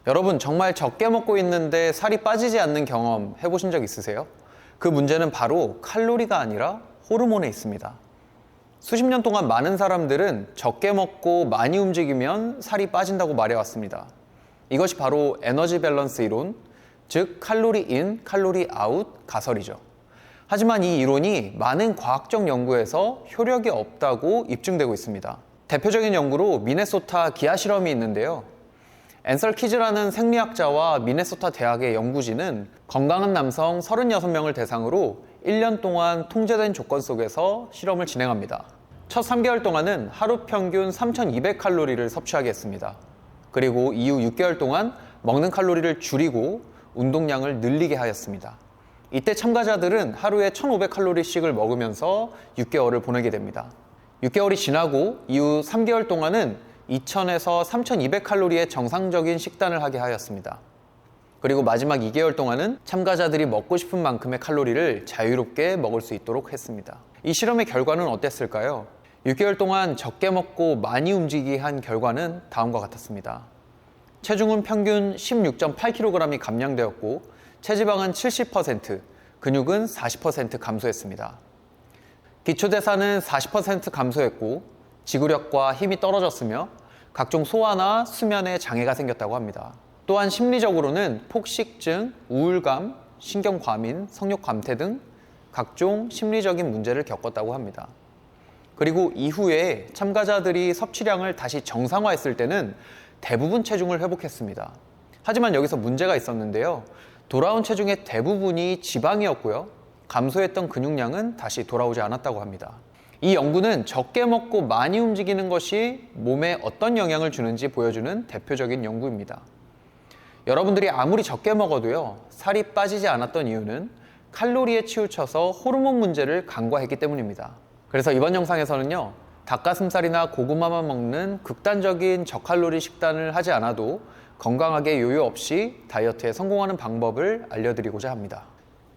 여러분 정말 적게 먹고 있는데 살이 빠지지 않는 경험 해보신 적 있으세요? 그 문제는 바로 칼로리가 아니라 호르몬에 있습니다. 수십 년 동안 많은 사람들은 적게 먹고 많이 움직이면 살이 빠진다고 말해왔습니다. 이것이 바로 에너지 밸런스 이론, 즉 칼로리 인, 칼로리 아웃 가설이죠. 하지만 이 이론이 많은 과학적 연구에서 효력이 없다고 입증되고 있습니다. 대표적인 연구로 미네소타 기아 실험이 있는데요. 앤설 키즈라는 생리학자와 미네소타 대학의 연구진은 건강한 남성 36명을 대상으로 1년 동안 통제된 조건 속에서 실험을 진행합니다. 첫 3개월 동안은 하루 평균 3,200칼로리를 섭취하게 했습니다. 그리고 이후 6개월 동안 먹는 칼로리를 줄이고 운동량을 늘리게 하였습니다. 이때 참가자들은 하루에 1,500칼로리씩을 먹으면서 6개월을 보내게 됩니다. 6개월이 지나고 이후 3개월 동안은 2,000에서 3,200칼로리의 정상적인 식단을 하게 하였습니다. 그리고 마지막 2개월 동안은 참가자들이 먹고 싶은 만큼의 칼로리를 자유롭게 먹을 수 있도록 했습니다. 이 실험의 결과는 어땠을까요? 6개월 동안 적게 먹고 많이 움직이게 한 결과는 다음과 같았습니다. 체중은 평균 16.8kg이 감량되었고 체지방은 70%, 근육은 40% 감소했습니다. 기초대사는 40% 감소했고 지구력과 힘이 떨어졌으며 각종 소화나 수면에 장애가 생겼다고 합니다. 또한 심리적으로는 폭식증, 우울감, 신경과민, 성욕감퇴 등 각종 심리적인 문제를 겪었다고 합니다. 그리고 이후에 참가자들이 섭취량을 다시 정상화했을 때는 대부분 체중을 회복했습니다. 하지만 여기서 문제가 있었는데요. 돌아온 체중의 대부분이 지방이었고요. 감소했던 근육량은 다시 돌아오지 않았다고 합니다. 이 연구는 적게 먹고 많이 움직이는 것이 몸에 어떤 영향을 주는지 보여주는 대표적인 연구입니다. 여러분들이 아무리 적게 먹어도요, 살이 빠지지 않았던 이유는 칼로리에 치우쳐서 호르몬 문제를 간과했기 때문입니다. 그래서 이번 영상에서는요, 닭가슴살이나 고구마만 먹는 극단적인 저칼로리 식단을 하지 않아도 건강하게 요요 없이 다이어트에 성공하는 방법을 알려드리고자 합니다.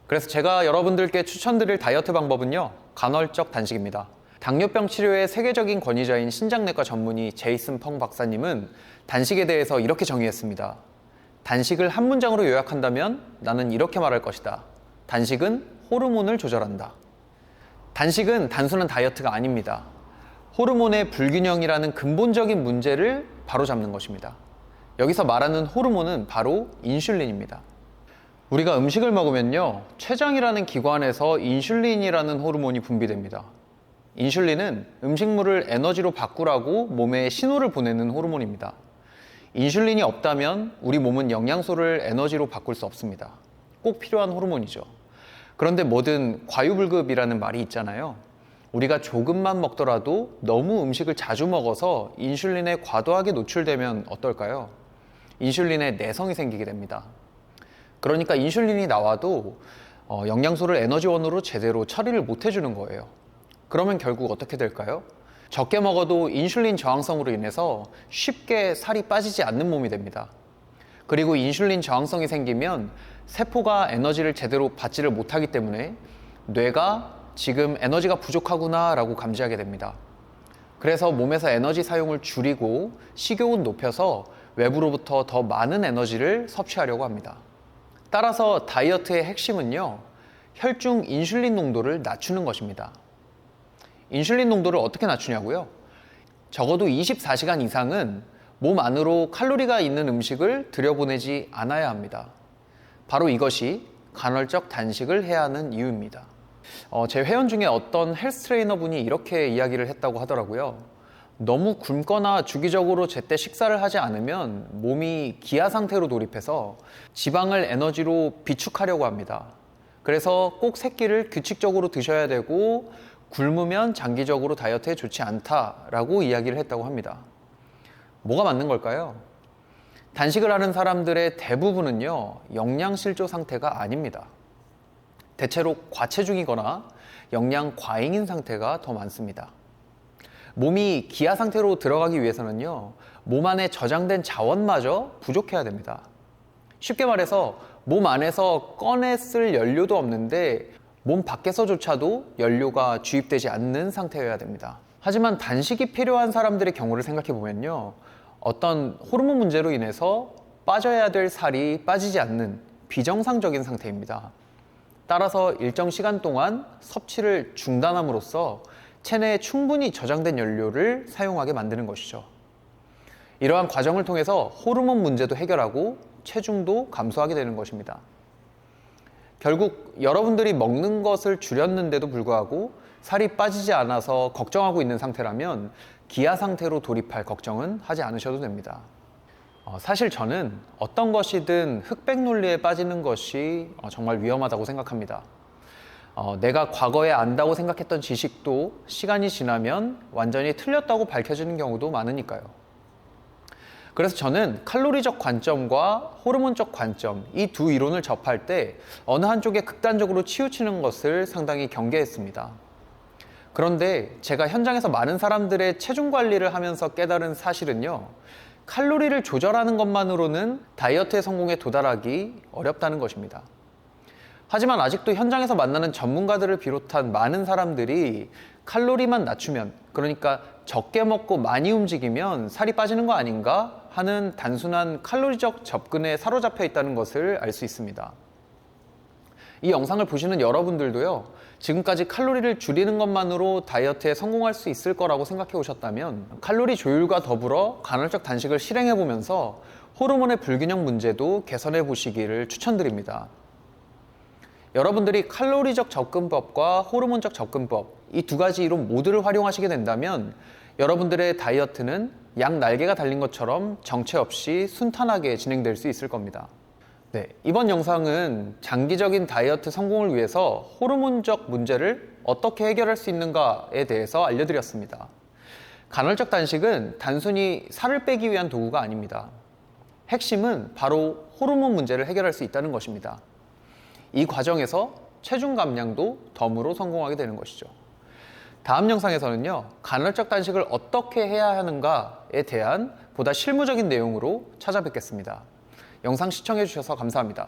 그래서 제가 여러분들께 추천드릴 다이어트 방법은요, 간헐적 단식입니다. 당뇨병 치료의 세계적인 권위자인 신장내과 전문의 제이슨 펑 박사님은 단식에 대해서 이렇게 정의했습니다. 단식을 한 문장으로 요약한다면 나는 이렇게 말할 것이다. 단식은 호르몬을 조절한다. 단식은 단순한 다이어트가 아닙니다. 호르몬의 불균형이라는 근본적인 문제를 바로잡는 것입니다. 여기서 말하는 호르몬은 바로 인슐린입니다. 우리가 음식을 먹으면요, 췌장이라는 기관에서 인슐린이라는 호르몬이 분비됩니다. 인슐린은 음식물을 에너지로 바꾸라고 몸에 신호를 보내는 호르몬입니다. 인슐린이 없다면 우리 몸은 영양소를 에너지로 바꿀 수 없습니다. 꼭 필요한 호르몬이죠. 그런데 뭐든 과유불급이라는 말이 있잖아요. 우리가 조금만 먹더라도 너무 음식을 자주 먹어서 인슐린에 과도하게 노출되면 어떨까요? 인슐린에 내성이 생기게 됩니다. 그러니까 인슐린이 나와도 영양소를 에너지원으로 제대로 처리를 못 해주는 거예요. 그러면 결국 어떻게 될까요? 적게 먹어도 인슐린 저항성으로 인해서 쉽게 살이 빠지지 않는 몸이 됩니다. 그리고 인슐린 저항성이 생기면 세포가 에너지를 제대로 받지를 못하기 때문에 뇌가 지금 에너지가 부족하구나 라고 감지하게 됩니다. 그래서 몸에서 에너지 사용을 줄이고 식욕은 높여서 외부로부터 더 많은 에너지를 섭취하려고 합니다. 따라서 다이어트의 핵심은요, 혈중 인슐린 농도를 낮추는 것입니다. 인슐린 농도를 어떻게 낮추냐고요? 적어도 24시간 이상은 몸 안으로 칼로리가 있는 음식을 들여보내지 않아야 합니다. 바로 이것이 간헐적 단식을 해야 하는 이유입니다. 제 회원 중에 어떤 헬스 트레이너 분이 이렇게 이야기를 했다고 하더라고요. 너무 굶거나 주기적으로 제때 식사를 하지 않으면 몸이 기아 상태로 돌입해서 지방을 에너지로 비축하려고 합니다. 그래서 꼭 세 끼를 규칙적으로 드셔야 되고 굶으면 장기적으로 다이어트에 좋지 않다라고 이야기를 했다고 합니다. 뭐가 맞는 걸까요? 단식을 하는 사람들의 대부분은요, 영양실조 상태가 아닙니다. 대체로 과체중이거나 영양 과잉인 상태가 더 많습니다. 몸이 기아 상태로 들어가기 위해서는요, 몸 안에 저장된 자원마저 부족해야 됩니다. 쉽게 말해서 몸 안에서 꺼내 쓸 연료도 없는데 몸 밖에서조차도 연료가 주입되지 않는 상태여야 됩니다. 하지만 단식이 필요한 사람들의 경우를 생각해 보면요, 어떤 호르몬 문제로 인해서 빠져야 될 살이 빠지지 않는 비정상적인 상태입니다. 따라서 일정 시간 동안 섭취를 중단함으로써 체내에 충분히 저장된 연료를 사용하게 만드는 것이죠. 이러한 과정을 통해서 호르몬 문제도 해결하고 체중도 감소하게 되는 것입니다. 결국 여러분들이 먹는 것을 줄였는데도 불구하고 살이 빠지지 않아서 걱정하고 있는 상태라면 기아 상태로 돌입할 걱정은 하지 않으셔도 됩니다. 사실 저는 어떤 것이든 흑백 논리에 빠지는 것이 정말 위험하다고 생각합니다. 내가 과거에 안다고 생각했던 지식도 시간이 지나면 완전히 틀렸다고 밝혀지는 경우도 많으니까요. 그래서 저는 칼로리적 관점과 호르몬적 관점, 이 두 이론을 접할 때 어느 한쪽에 극단적으로 치우치는 것을 상당히 경계했습니다. 그런데 제가 현장에서 많은 사람들의 체중 관리를 하면서 깨달은 사실은요, 칼로리를 조절하는 것만으로는 다이어트의 성공에 도달하기 어렵다는 것입니다. 하지만 아직도 현장에서 만나는 전문가들을 비롯한 많은 사람들이 칼로리만 낮추면, 그러니까 적게 먹고 많이 움직이면 살이 빠지는 거 아닌가 하는 단순한 칼로리적 접근에 사로잡혀 있다는 것을 알 수 있습니다. 이 영상을 보시는 여러분들도요, 지금까지 칼로리를 줄이는 것만으로 다이어트에 성공할 수 있을 거라고 생각해 오셨다면 칼로리 조율과 더불어 간헐적 단식을 실행해 보면서 호르몬의 불균형 문제도 개선해 보시기를 추천드립니다. 여러분들이 칼로리적 접근법과 호르몬적 접근법, 이 두 가지 이론 모두를 활용하시게 된다면 여러분들의 다이어트는 양 날개가 달린 것처럼 정체 없이 순탄하게 진행될 수 있을 겁니다. 네, 이번 영상은 장기적인 다이어트 성공을 위해서 호르몬적 문제를 어떻게 해결할 수 있는가에 대해서 알려드렸습니다. 간헐적 단식은 단순히 살을 빼기 위한 도구가 아닙니다. 핵심은 바로 호르몬 문제를 해결할 수 있다는 것입니다. 이 과정에서 체중 감량도 덤으로 성공하게 되는 것이죠. 다음 영상에서는요, 간헐적 단식을 어떻게 해야 하는가에 대한 보다 실무적인 내용으로 찾아뵙겠습니다. 영상 시청해 주셔서 감사합니다.